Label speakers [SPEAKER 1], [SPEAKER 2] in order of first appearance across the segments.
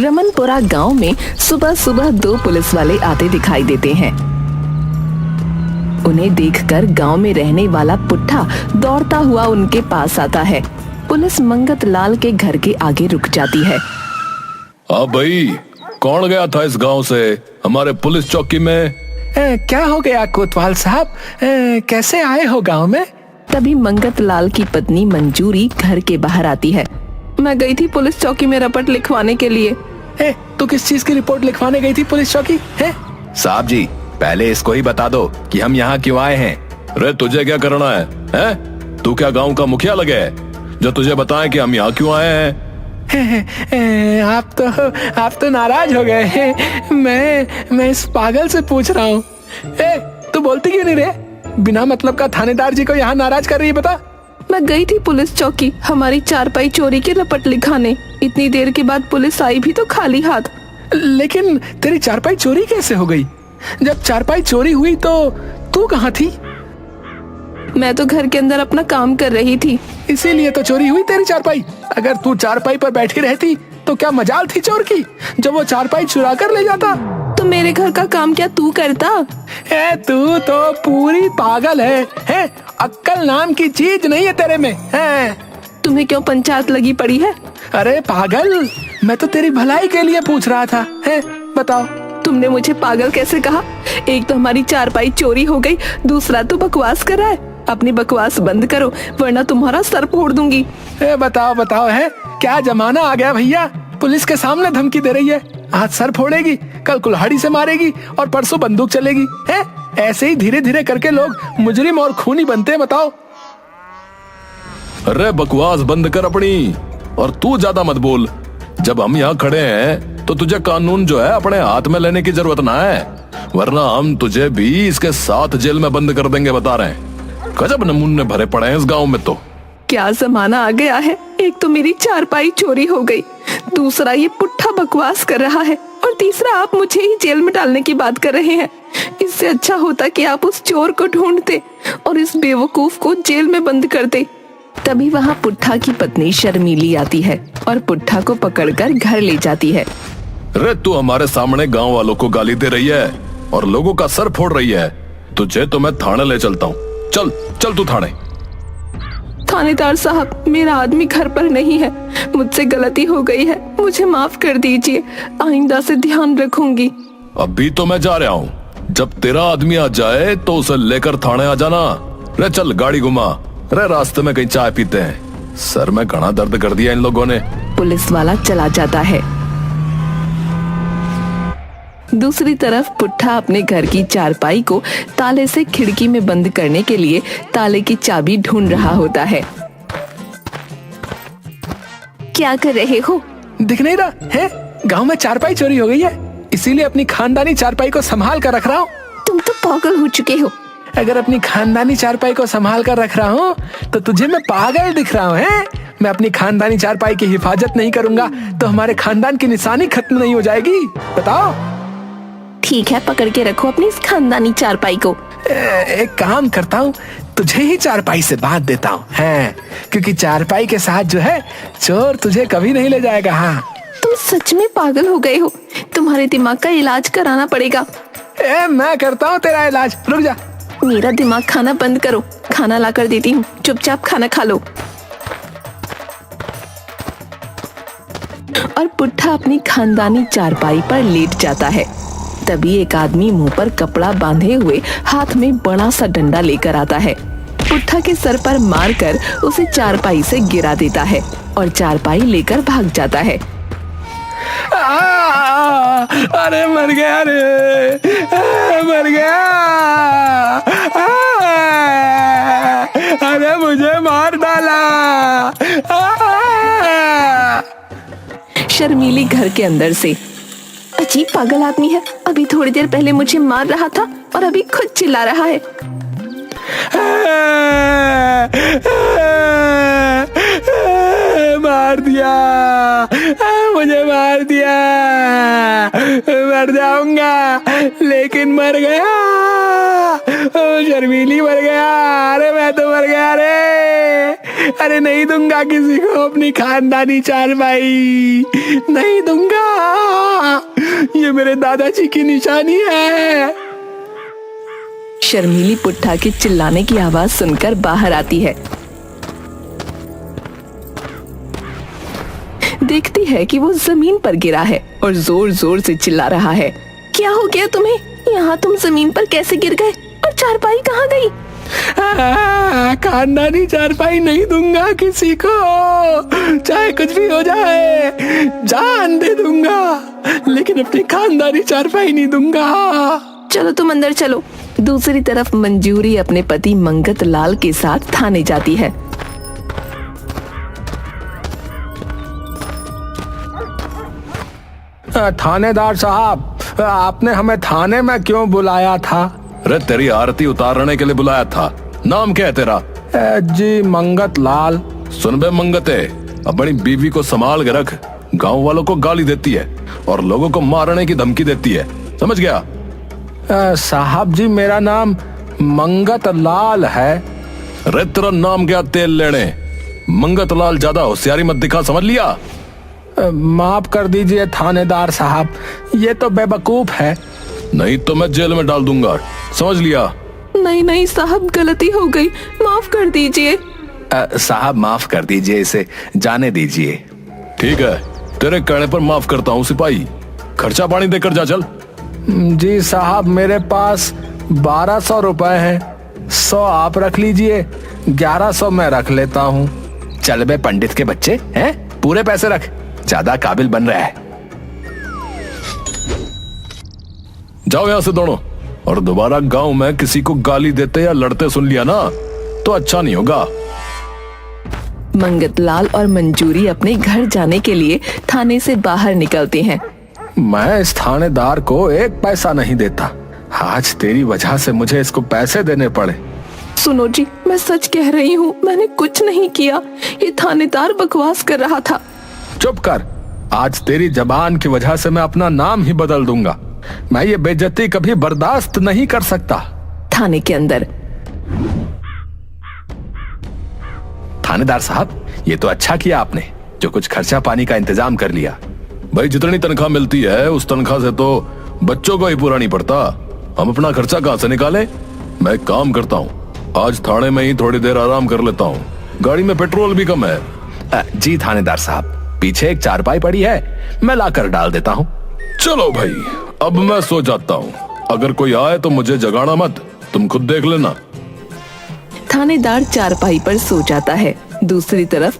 [SPEAKER 1] रमनपुरा गांव में सुबह सुबह दो पुलिस वाले आते दिखाई देते हैं। उन्हें देखकर गांव में रहने वाला पुट्ठा दौड़ता हुआ उनके पास आता है। पुलिस मंगत लाल के घर के आगे रुक जाती है।
[SPEAKER 2] भाई, कौन गया था इस गांव से हमारे पुलिस चौकी में?
[SPEAKER 3] क्या हो गया कोतवाल साहब, कैसे आए हो गांव में?
[SPEAKER 1] तभी मंगत लाल की पत्नी मंजूरी घर के बाहर आती है। मैं गई थी पुलिस चौकी में रपट लिखवाने के लिए।
[SPEAKER 3] तो किस चीज की रिपोर्ट लिखवाने गई थी पुलिस चौकी?
[SPEAKER 2] साहब जी, पहले इसको ही बता दो कि हम यहाँ क्यों आए हैं। रे तुझे क्या करना है? तू क्या गांव का मुखिया लगे है जो तुझे बताए कि हम यहाँ क्यों आए हैं?
[SPEAKER 3] आप तो नाराज हो गए हैं। मैं इस पागल से पूछ रहा हूँ। तू बोलती क्यों नहीं रे? बिना मतलब का थानेदार जी को यहाँ नाराज कर रही है, बता।
[SPEAKER 1] मैं गई थी पुलिस चौकी हमारी चारपाई चोरी की रपट लिखाने। इतनी देर के बाद पुलिस आई भी तो खाली हाथ।
[SPEAKER 3] लेकिन तेरी चारपाई चोरी कैसे हो गई? जब चारपाई चोरी हुई तो तू कहाँ थी?
[SPEAKER 1] मैं तो घर के अंदर अपना काम कर रही थी।
[SPEAKER 3] इसीलिए तो चोरी हुई तेरी चारपाई। अगर तू चारपाई पर बैठी रहती तो क्या मजाल थी चोर की, जब वो चारपाई चुरा कर ले जाता।
[SPEAKER 1] तो मेरे घर का काम क्या तू करता?
[SPEAKER 3] तू तो पूरी पागल है? अक्कल नाम की चीज नहीं है तेरे में।
[SPEAKER 1] तुम्हें क्यों पंचायत लगी पड़ी है?
[SPEAKER 3] अरे पागल, मैं तो तेरी भलाई के लिए पूछ रहा था। बताओ।
[SPEAKER 1] तुमने मुझे पागल कैसे कहा? एक तो हमारी चारपाई चोरी हो गई, दूसरा तो बकवास कर रहा है। अपनी बकवास बंद करो वरना तुम्हारा सर फोड़ दूंगी।
[SPEAKER 3] बताओ है क्या जमाना आ गया भैया? पुलिस के सामने धमकी दे रही है। आज सर फोड़ेगी, कल कुल्हाड़ी से मारेगी और परसों बंदूक चलेगी। ऐसे ही धीरे धीरे करके लोग मुजरिम और खूनी बनते हैं। बताओ।
[SPEAKER 2] अरे बकवास बंद कर अपनी, और तू ज्यादा मत बोल। जब हम यहाँ खड़े हैं तो तुझे कानून जो है अपने हाथ में लेने की जरूरत ना है, वरना हम तुझे भी इसके साथ जेल में बंद कर देंगे, बता रहे हैं। गजब नमूने भरे पड़े हैं इस गांव में तो।
[SPEAKER 1] क्या जमाना आ गया है। एक तो मेरी चारपाई चोरी हो गई, दूसरा ये पुट्ठा बकवास कर रहा है, और तीसरा आप मुझे ही जेल में डालने की बात कर रहे हैं। इससे अच्छा होता कि आप उस चोर को ढूंढते और इस बेवकूफ को जेल में बंद करते। तभी वहाँ पुट्ठा की पत्नी शर्मीली आती है और पुट्ठा को पकड़कर घर ले जाती है।
[SPEAKER 2] रे तू हमारे सामने गांव वालों को गाली दे रही है और लोगों का सर फोड़ रही है। तुझे तो मैं थाने ले चलता हूँ। चल चल तू थाने।
[SPEAKER 1] थानेदार साहब, मेरा आदमी घर पर नहीं है। मुझसे गलती हो गई है, मुझे माफ कर दीजिए। आइंदा से ध्यान रखूंगी।
[SPEAKER 2] अभी तो मैं जा रहा हूँ, जब तेरा आदमी आ जाए तो उसे लेकर थाने आ जाना। रे चल गाड़ी घुमा। रे रास्ते में कहीं चाय पीते हैं। सर में घना दर्द कर दिया इन लोगों ने।
[SPEAKER 1] पुलिस वाला चला जाता है। दूसरी तरफ पुट्ठा अपने घर की चारपाई को ताले से खिड़की में बंद करने के लिए ताले की चाबी ढूंढ रहा होता है। क्या कर रहे हो?
[SPEAKER 3] दिख नहीं रहा है? गांव में चारपाई चोरी हो गई है, इसीलिए अपनी खानदानी चारपाई को संभाल कर रख रहा हूँ।
[SPEAKER 1] तुम तो पागल हो चुके हो।
[SPEAKER 3] अगर अपनी खानदानी चारपाई को संभाल कर रख रहा हूँ तो तुझे मैं पागल दिख रहा हूँ? मैं अपनी खानदानी चारपाई की हिफाजत नहीं करूंगा तो हमारे खानदान की निशानी खत्म नहीं हो जाएगी। बताओ।
[SPEAKER 1] ठीक है, पकड़ के रखो अपनी इस खानदानी चारपाई को।
[SPEAKER 3] एक काम करता हूँ, तुझे ही चारपाई से बांध देता हूँ, क्योंकि चारपाई के साथ जो है चोर तुझे कभी नहीं ले जाएगा।
[SPEAKER 1] तुम सच में पागल हो गए हो। तुम्हारे दिमाग का इलाज कराना पड़ेगा।
[SPEAKER 3] मैं करता हूँ तेरा इलाज, रुक जा।
[SPEAKER 1] मेरा दिमाग खाना बंद करो, खाना ला कर देती हूँ, चुपचाप खाना खा लो। और पुट्ठा अपनी खानदानी चारपाई पर लेट जाता है। तभी एक आदमी मुंह पर कपड़ा बांधे हुए हाथ में बड़ा सा डंडा लेकर आता है। पुट्ठा के सर पर मारकर उसे चारपाई से गिरा देता है और चारपाई लेकर भाग जाता है।
[SPEAKER 3] अरे मर गया रे, मर गया। अरे मुझे मार डाला।
[SPEAKER 1] शर्मीली घर के अंदर से, अजीब पागल आदमी है। अभी थोड़ी देर पहले मुझे मार रहा था और अभी खुद चिल्ला रहा है।
[SPEAKER 3] मार दिया, मुझे मार दिया। मर जाऊंगा लेकिन मर गया। शर्मीली मर गया। अरे मैं तो मर गया रे। अरे नहीं दूंगा किसी को अपनी खानदानी चारपाई, नहीं दूंगा। ये मेरे दादाजी की निशानी है।
[SPEAKER 1] शर्मीली पुट्ठा के चिल्लाने की आवाज सुनकर बाहर आती है। देखती है कि वो जमीन पर गिरा है और जोर जोर से चिल्ला रहा है। क्या हो गया तुम्हें? यहाँ तुम जमीन पर कैसे गिर गए? और चारपाई कहाँ गई?
[SPEAKER 3] खानदानी चारपाई नहीं दूंगा किसी को, चाहे कुछ भी हो जाए, जान दे दूंगा, लेकिन अपनी खानदानी चारपाई नहीं दूंगा।
[SPEAKER 1] चलो तुम अंदर चलो। दूसरी तरफ मंजूरी अपने पति मंगत लाल के साथ थाने जाती है।
[SPEAKER 3] थानेदार साहब, आपने हमें थाने में क्यों बुलाया था?
[SPEAKER 2] अरे तेरी आरती उतारने के लिए बुलाया था। नाम क्या है तेरा?
[SPEAKER 3] जी मंगत लाल।
[SPEAKER 2] सुन बे मंगते, अपनी बीवी को संभाल के रख। गांव वालों को गाली देती है और लोगों को मारने की धमकी देती है, समझ गया?
[SPEAKER 3] साहब जी मेरा नाम मंगत लाल है।
[SPEAKER 2] अरे तेरा नाम क्या तेल लेने? मंगत लाल ज्यादा होशियारी मत दिखा, समझ लिया?
[SPEAKER 3] माफ कर दीजिए थानेदार साहब, ये तो बेवकूफ है।
[SPEAKER 2] नहीं तो मैं जेल में डाल दूंगा, समझ लिया?
[SPEAKER 1] नहीं नहीं साहब, गलती हो गई, माफ कर दीजिए।
[SPEAKER 3] साहब माफ कर दीजिए, इसे जाने दीजिए।
[SPEAKER 2] ठीक है, तेरे कहने पर माफ करता हूँ सिपाही। खर्चा पानी देकर जा चल।
[SPEAKER 3] जी साहब, मेरे पास 1200 रुपए हैं। 100 आप रख लीजिए, 1100 मैं रख लेता हूँ। चल बे पंडित के बच्चे, हैं? पूरे पैसे रख, ज्यादा काबिल बन रहा है।
[SPEAKER 2] जाओ यहाँ से दोनों, और दोबारा गांव में किसी को गाली देते या लड़ते सुन लिया ना तो अच्छा नहीं होगा।
[SPEAKER 1] मंगतलाल और मंजूरी अपने घर जाने के लिए थाने से बाहर निकलते हैं।
[SPEAKER 3] मैं इस थानेदार को एक पैसा नहीं देता, आज तेरी वजह से मुझे इसको पैसे देने पड़े।
[SPEAKER 1] सुनो जी, मैं सच कह रही हूँ, मैंने कुछ नहीं किया। ये थानेदार बकवास कर रहा था।
[SPEAKER 3] चुप कर, आज तेरी जबान की वजह से मैं अपना नाम ही बदल दूंगा। मैं ये बेइज्जती कभी बर्दाश्त नहीं कर सकता।
[SPEAKER 1] थाने के अंदर
[SPEAKER 3] थानेदार साहब, ये तो अच्छा किया आपने जो कुछ खर्चा पानी का इंतजाम कर लिया।
[SPEAKER 2] भाई जितनी तनख्वाह मिलती है उस तनख्वाह से तो बच्चों को ही पूरा नहीं पड़ता, हम अपना खर्चा कहाँ से निकालें? मैं एक काम करता हूँ, आज थाने में ही थोड़ी देर आराम कर लेता हूँ, गाड़ी में पेट्रोल भी कम है।
[SPEAKER 3] जी थानेदार साहब, पीछे एक चारपाई पड़ी है, मैं लाकर डाल देता हूँ।
[SPEAKER 2] चलो भाई, अब मैं सो जाता हूँ, अगर कोई आए तो मुझे जगाना मत, तुम खुद देख लेना।
[SPEAKER 1] थानेदार चारपाई पर सो जाता है। दूसरी तरफ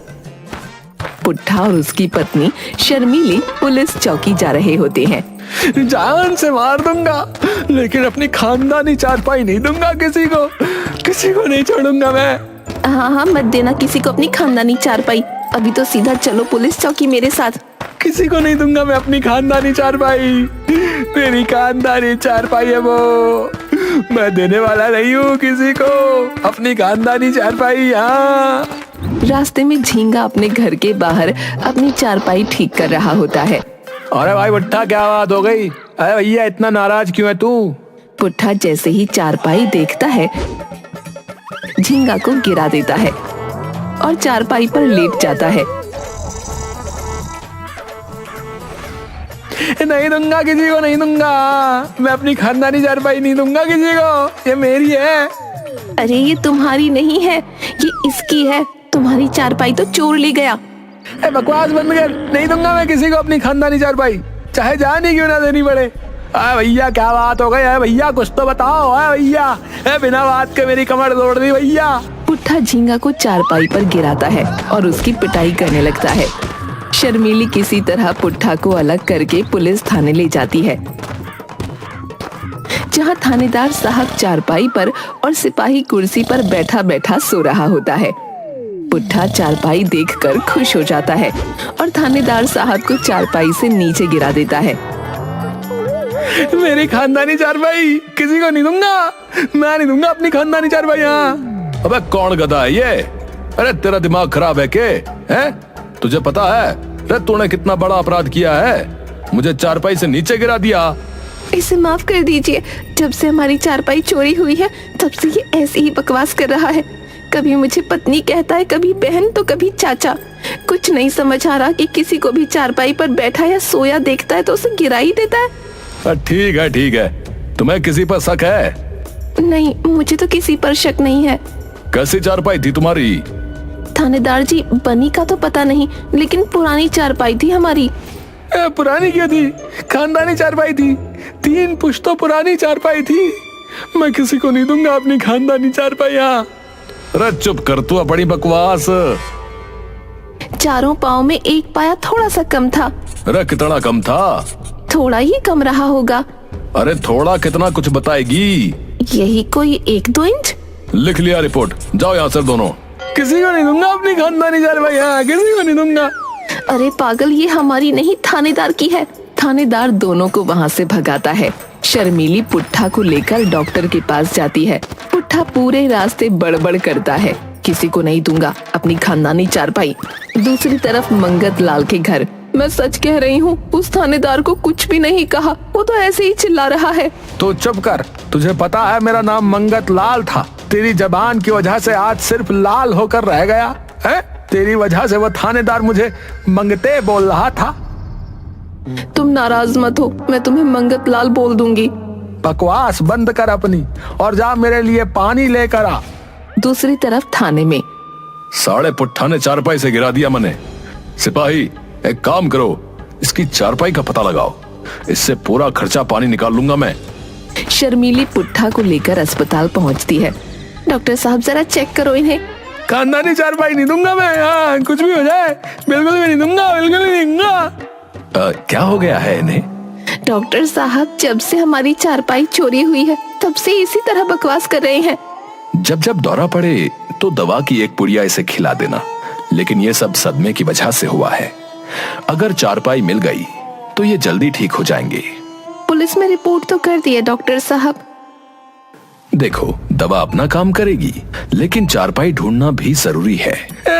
[SPEAKER 1] पुट्ठा और उसकी पत्नी शर्मीली पुलिस चौकी जा रहे होते हैं।
[SPEAKER 3] जान से मार दूंगा, लेकिन अपनी खानदानी चारपाई नहीं दूंगा किसी को नहीं छोड़ूंगा मैं।
[SPEAKER 1] हाँ हाँ, मत देना किसी को अपनी खानदानी चारपाई। अभी तो सीधा चलो पुलिस चौकी मेरे साथ।
[SPEAKER 3] किसी को नहीं दूंगा मैं अपनी खानदानी चारपाई, मेरी खानदानी चारपाई है वो, मैं देने वाला नहीं हूँ किसी को अपनी खानदानी चारपाई। हाँ।
[SPEAKER 1] रास्ते में झींगा अपने घर के बाहर अपनी चारपाई ठीक कर रहा होता है।
[SPEAKER 3] अरे भाई पुट्ठा, क्या बात हो गई? अरे भैया, इतना नाराज क्यों है तू?
[SPEAKER 1] पुट्ठा जैसे ही चारपाई देखता है, झींगा को गिरा देता है और चारपाई पर लेट जाता है।
[SPEAKER 3] नहीं दूंगा किसी को, नहीं दूंगा, मैं अपनी खानदानी चारपाई नहीं दूंगा किसी को, ये मेरी है।
[SPEAKER 1] अरे ये तुम्हारी नहीं है, ये इसकी है। तुम्हारी चारपाई तो चोर ले गया।
[SPEAKER 3] बकवास बंद कर, नहीं दूंगा मैं किसी को अपनी खानदानी चारपाई, चाहे जान ही क्यों ना देनी पड़े। भैया क्या बात हो गई है? भैया कुछ तो बताओ। भैया, बिना बात के मेरी कमर तोड़ दी भैया।
[SPEAKER 1] पुट्ठा झींगा को चारपाई पर गिराता है और उसकी पिटाई करने लगता है। शर्मीली किसी तरह पुट्ठा को अलग करके पुलिस थाने ले जाती है, जहां थानेदार साहब चारपाई पर और सिपाही कुर्सी पर बैठा बैठा सो रहा होता है। पुट्ठा चारपाई देखकर खुश हो जाता है और थानेदार साहब को चारपाई से नीचे गिरा देता है।
[SPEAKER 3] मेरी खानदानी चारपाई किसी को नहीं दूंगा, मैं नहीं दूंगा अपनी खानदानी चारपाई।
[SPEAKER 2] अबे कौन गधा है ये? अरे तेरा दिमाग खराब है के? हैं? तुझे पता है अरे तूने कितना बड़ा अपराध किया है? मुझे चारपाई से नीचे गिरा दिया।
[SPEAKER 1] इसे माफ कर दीजिए, जब से हमारी चारपाई चोरी हुई है तब से ये ऐसे ही बकवास कर रहा है। कभी मुझे पत्नी कहता है, कभी बहन तो कभी चाचा। कुछ नहीं समझ आ रहा कि किसी को भी चारपाई पर बैठा या सोया देखता है तो उसे गिरा ही देता है।
[SPEAKER 2] ठीक है, तुम्हें किसी पर शक है?
[SPEAKER 1] नहीं, मुझे तो किसी पर शक नहीं है।
[SPEAKER 2] कैसी चारपाई थी तुम्हारी?
[SPEAKER 1] थानेदार जी, बनी का तो पता नहीं, लेकिन पुरानी चारपाई थी हमारी।
[SPEAKER 3] पुरानी क्यों थी? खानदानी चारपाई थी। 3 पुश्तों पुरानी चारपाई थी। मैं किसी को नहीं दूंगा अपनी खानदानी चारपाई।
[SPEAKER 2] अरे चुप कर, तू बड़ी बकवास।
[SPEAKER 1] चारों पाँव में एक पाया थोड़ा सा कम था।
[SPEAKER 2] अरे कितना कम था?
[SPEAKER 1] थोड़ा ही कम रहा होगा।
[SPEAKER 2] अरे थोड़ा कितना कुछ बताएगी?
[SPEAKER 1] यही कोई 1-2 इंच।
[SPEAKER 2] लिख लिया रिपोर्ट, जाओ यहाँ से दोनों।
[SPEAKER 3] किसी को नहीं दूंगा अपनी खानदानी चारपाई। किसी को नहीं दूंगा।
[SPEAKER 1] अरे पागल, ये हमारी नहीं थानेदार की है। थानेदार दोनों को वहाँ से भगाता है। शर्मीली पुट्ठा को लेकर डॉक्टर के पास जाती है। पुट्ठा पूरे रास्ते बड़बड़ करता है, किसी को नहीं दूंगा अपनी खानदानी चारपाई। दूसरी तरफ मंगत लाल के घर। मैं सच कह रही हूँ, उस थानेदार को कुछ भी नहीं कहा, वो तो ऐसे ही चिल्ला रहा है।
[SPEAKER 3] तो चुप कर, तुझे पता है मेरा नाम मंगत लाल था। तेरी जबान की वजह से आज सिर्फ लाल होकर रह गया है। तेरी वजह से वो थानेदार मुझे मंगते बोल रहा था।
[SPEAKER 1] तुम नाराज मत हो, मैं तुम्हें मंगत लाल बोल दूंगी।
[SPEAKER 3] बकवास बंद कर अपनी और जा मेरे लिए पानी लेकर आ।
[SPEAKER 1] दूसरी तरफ थाने में
[SPEAKER 2] साढ़े पुट्ठा ने चारपाई से गिरा दिया मैंने। सिपाही, एक काम करो, इसकी चारपाई का पता लगाओ, इससे पूरा खर्चा पानी निकाल लूंगा मैं।
[SPEAKER 1] शर्मीली पुट्ठा को लेकर अस्पताल पहुंचती है। डॉक्टर साहब, जरा चेक करो इन्हें।
[SPEAKER 3] खानदानी चारपाई नहीं दूंगा मैं। कुछ भी हो जाए, बिल्कुल भी नहीं दूंगा, बिल्कुल भी नहीं दूंगा।
[SPEAKER 2] क्या हो गया है इन्हें?
[SPEAKER 1] डॉक्टर साहब, जब से हमारी चारपाई चोरी हुई है तब से इसी तरह बकवास कर रहे हैं।
[SPEAKER 2] जब जब दौरा पड़े तो दवा की एक पुड़िया इसे खिला देना, लेकिन ये सब सदमे की वजह से हुआ है। अगर चारपाई मिल गई तो ये जल्दी ठीक हो जाएंगे।
[SPEAKER 1] पुलिस में रिपोर्ट तो कर दी है डॉक्टर साहब।
[SPEAKER 2] देखो, दवा अपना काम करेगी, लेकिन चारपाई ढूंढना भी जरूरी है।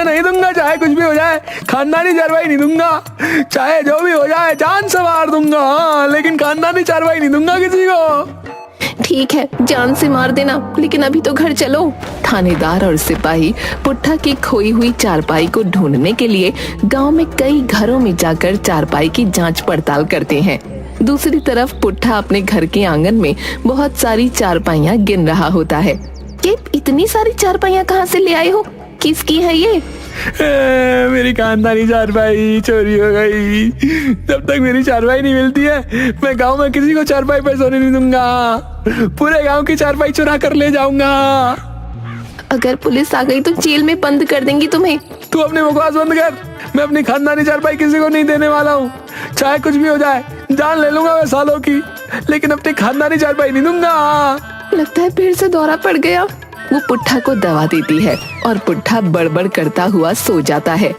[SPEAKER 3] नहीं दूंगा, चाहे कुछ भी हो जाए, खानदानी चारपाई नहीं दूंगा। चाहे जो भी हो जाए, जान से मार दूंगा, लेकिन खानदानी चारपाई नहीं दूंगा किसी को।
[SPEAKER 1] ठीक है, जान से मार देना, लेकिन अभी तो घर चलो। थानेदार और सिपाही पुट्ठा की खोई हुई चारपाई को ढूंढने के लिए गांव में कई घरों में जाकर चारपाई की जांच पड़ताल करते हैं। दूसरी तरफ पुट्ठा अपने घर के आंगन में बहुत सारी चारपाइयाँ गिन रहा होता है। ये इतनी सारी चारपाइयाँ कहाँ से ले आए हो? किसकी है ये?
[SPEAKER 3] मेरी खानदानी चारपाई चोरी हो गई। जब तक मेरी चारपाई नहीं मिलती है, मैं गांव में किसी को चारपाई पे सोने नहीं दूंगा। पूरे गांव की चारपाई चुरा कर ले जाऊंगा।
[SPEAKER 1] अगर पुलिस आ गई तो जेल में बंद कर देंगी तुम्हें।
[SPEAKER 3] तू अपनी बकवास बंद कर। मैं अपनी खानदानी चारपाई किसी को नहीं देने वाला हूँ। चाहे कुछ भी हो जाए, जान ले लूंगा मैं सालों की, लेकिन अपनी खानदानी चारपाई नहीं दूंगा।
[SPEAKER 1] लगता है फिर से दौरा पड़ गया। वो पुट्ठा को दवा देती है और पुट्ठा बड़बड़ करता हुआ सो जाता है।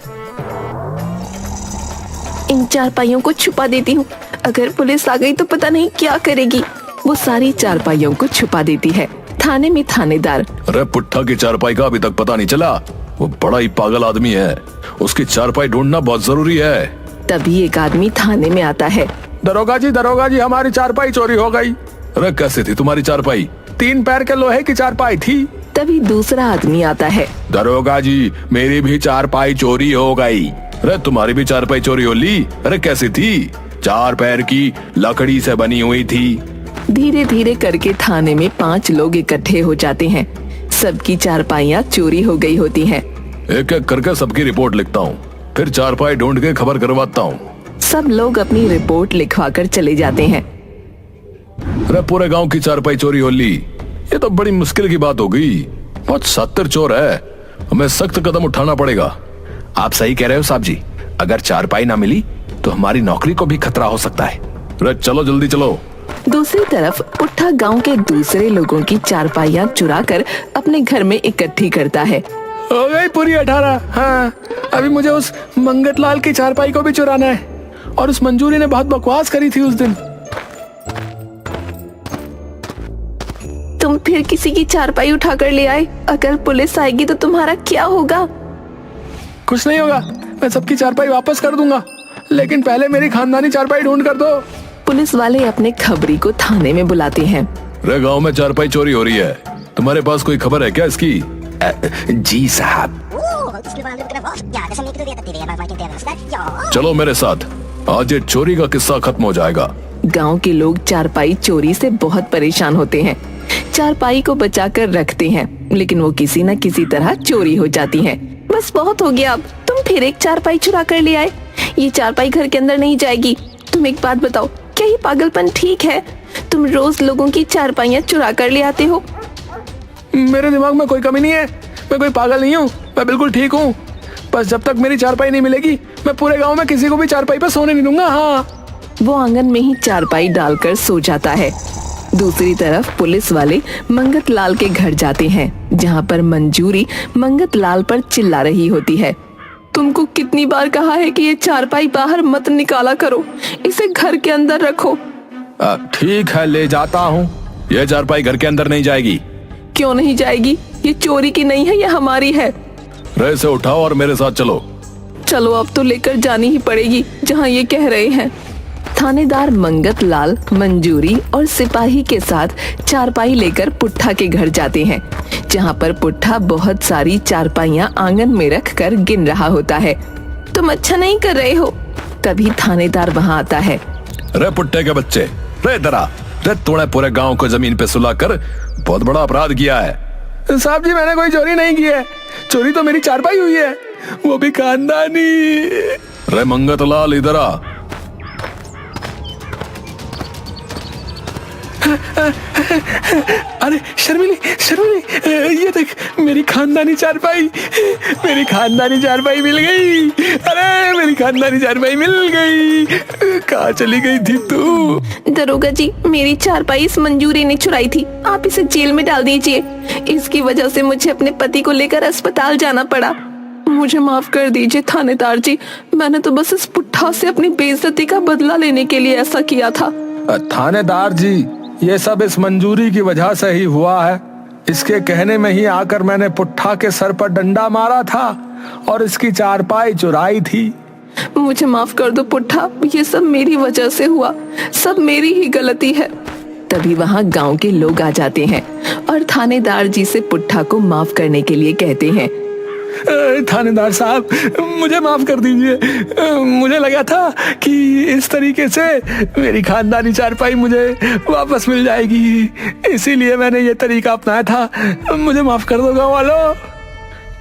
[SPEAKER 1] इन चारपाइयों को छुपा देती हूँ, अगर पुलिस आ गई तो पता नहीं क्या करेगी। वो सारी चारपाइयों को छुपा देती है। थाने में थानेदार।
[SPEAKER 2] अरे पुट्ठा की चारपाई का अभी तक पता नहीं चला। वो बड़ा ही पागल आदमी है, उसकी चारपाई ढूंढना बहुत जरूरी है।
[SPEAKER 1] तभी एक आदमी थाने में आता है।
[SPEAKER 3] दरोगा जी, हमारी चारपाई चोरी हो गई।
[SPEAKER 2] अरे कैसे थी तुम्हारी चारपाई?
[SPEAKER 3] 3 पैर के लोहे की चारपाई थी।
[SPEAKER 1] तभी दूसरा आदमी आता है।
[SPEAKER 2] दरोगा जी, मेरी भी चारपाई चोरी हो गई। अरे तुम्हारी भी चारपाई चोरी हो ली? अरे कैसी थी? 4 पैर की लकड़ी से बनी हुई थी।
[SPEAKER 1] धीरे धीरे करके थाने में 5 लोग इकट्ठे हो जाते हैं। सबकी चारपाइयाँ चोरी हो गई होती हैं।
[SPEAKER 2] एक एक करके सबकी रिपोर्ट लिखता हूँ, फिर चारपाई ढूंढ के खबर करवाता हूँ।
[SPEAKER 1] सब लोग अपनी रिपोर्ट लिखवाकर चले जाते हैं।
[SPEAKER 2] अरे पूरे गांव की चारपाई चोरी हो ली, ये तो बड़ी मुश्किल की बात हो गई। बहुत शातिर चोर है, हमें सख्त कदम उठाना पड़ेगा।
[SPEAKER 3] आप सही कह रहे हो साहब जी, अगर चारपाई ना मिली तो हमारी नौकरी को भी खतरा हो सकता है।
[SPEAKER 2] अरे चलो जल्दी चलो।
[SPEAKER 1] दूसरी तरफ पुट्ठा गांव के दूसरे लोगों की चारपाइयाँ चुराकर अपने घर में इकट्ठी करता है।
[SPEAKER 3] हो गई पूरी 18। हाँ, अभी मुझे उस मंगत लाल की चारपाई को भी चुराना है। और उस मंजूरी ने बहुत बकवास करी थी उस दिन।
[SPEAKER 1] तुम फिर किसी की चारपाई उठाकर ले आए। अगर पुलिस आएगी तो तुम्हारा क्या होगा?
[SPEAKER 3] कुछ नहीं होगा, मैं सबकी चारपाई वापस कर दूंगा, लेकिन पहले मेरी खानदानी चारपाई ढूंढ कर दो।
[SPEAKER 1] पुलिस वाले अपने खबरी को थाने में बुलाते हैं।
[SPEAKER 2] अरे गांव में चारपाई चोरी हो रही है, तुम्हारे पास कोई खबर है क्या इसकी?
[SPEAKER 3] जी साहब।
[SPEAKER 2] चलो मेरे साथ, आज ये चोरी का किस्सा खत्म हो जाएगा।
[SPEAKER 1] गांव के लोग चारपाई चोरी से बहुत परेशान होते हैं। चारपाई को बचाकर रखते हैं, लेकिन वो किसी न किसी तरह चोरी हो जाती है। बस बहुत हो गया, अब तुम फिर एक चारपाई चुरा कर ले आए। ये चारपाई घर के अंदर नहीं जाएगी। तुम एक बात बताओ, क्या ये पागलपन ठीक है? तुम रोज लोगों की चारपाइयाँ चुरा कर ले आते हो।
[SPEAKER 3] मेरे दिमाग में कोई कमी नहीं है, मैं कोई पागल नहीं हूँ, मैं बिल्कुल ठीक हूँ। बस जब तक मेरी चारपाई नहीं मिलेगी, मैं पूरे गांव में किसी को भी चारपाई पर सोने नहीं दूंगा। हाँ।
[SPEAKER 1] वो आंगन में ही चारपाई डालकर सो जाता है। दूसरी तरफ पुलिस वाले मंगत लाल के घर जाते हैं, जहाँ पर मंजूरी मंगत लाल पर चिल्ला रही होती है। तुमको कितनी बार कहा है कि ये चारपाई बाहर मत निकाला करो, इसे घर के अंदर रखो।
[SPEAKER 3] ठीक है, ले जाता हूँ।
[SPEAKER 2] ये चारपाई घर के अंदर नहीं जाएगी।
[SPEAKER 1] क्यों नहीं जाएगी? ये चोरी की नहीं है, ये हमारी है।
[SPEAKER 2] रे से उठाओ और मेरे साथ चलो।
[SPEAKER 1] चलो, अब तो लेकर जानी ही पड़ेगी जहाँ ये कह रहे हैं। थानेदार मंगत लाल, मंजूरी और सिपाही के साथ चारपाई लेकर पुट्ठा के घर जाते हैं, जहाँ पर पुट्ठा बहुत सारी चारपाइयाँ आंगन में रख कर गिन रहा होता है। तुम अच्छा नहीं कर रहे हो। तभी थानेदार वहाँ आता है।
[SPEAKER 2] रे पुट्टे के बच्चे, रे दरा, रे तूने पूरे गांव को जमीन पे सुलाकर बहुत बड़ा अपराध किया है।
[SPEAKER 3] साहब जी, मैंने कोई चोरी नहीं की है। चोरी तो मेरी चारपाई हुई है, वो भी खानदानी।
[SPEAKER 2] रे मंगत लाल, इधर आ।
[SPEAKER 3] अरे शर्मिली, ये देख, मेरी खानदानी चारपाई मिल गई। अरे मेरी खानदानी चारपाई मिल गई। कहाँ चली गई थी तू?
[SPEAKER 1] दरोगा जी, मेरी चारपाई इस मंजूरी ने चुराई थी। आप इसे जेल में डाल दीजिए। इसकी वजह से मुझे अपने पति को लेकर अस्पताल जाना पड़ा। मुझे माफ कर दीजिए थानेदार जी, मैंने तो बस इस पुट्ठा से अपनी बेइज्जती का बदला लेने के लिए ऐसा किया था।
[SPEAKER 3] थानेदार जी, ये सब इस मंजूरी की वजह से ही हुआ है। इसके कहने में ही आकर मैंने पुट्ठा के सर पर डंडा मारा था और इसकी चारपाई चुराई थी।
[SPEAKER 1] मुझे माफ कर दो पुट्ठा, ये सब मेरी वजह से हुआ, सब मेरी ही गलती है। तभी वहाँ गांव के लोग आ जाते हैं और थानेदार जी से पुट्ठा को माफ करने के लिए कहते हैं।
[SPEAKER 3] थानेदार साहब, मुझे माफ कर दीजिए। मुझे लगा था कि इस तरीके से मेरी खानदानी चारपाई मुझे वापस मिल जाएगी, इसीलिए मैंने ये तरीका अपनाया था। मुझे माफ कर दो गाँव वालों।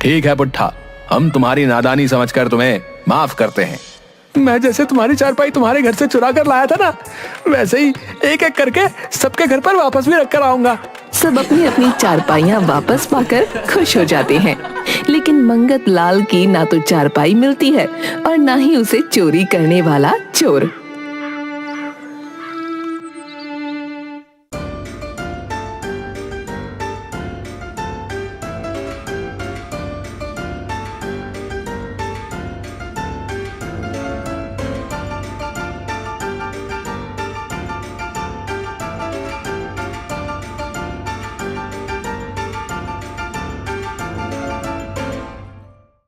[SPEAKER 2] ठीक है पुट्ठा, हम तुम्हारी नादानी समझकर तुम्हें माफ करते हैं।
[SPEAKER 3] मैं जैसे तुम्हारी चारपाई तुम्हारे घर से चुरा कर लाया था ना, वैसे ही एक एक करके सबके घर पर वापस भी रख कर आऊंगा।
[SPEAKER 1] सब अपनी अपनी चारपाइयाँ वापस पाकर खुश हो जाते हैं, लेकिन मंगत लाल की ना तो चारपाई मिलती है और ना ही उसे चोरी करने वाला चोर।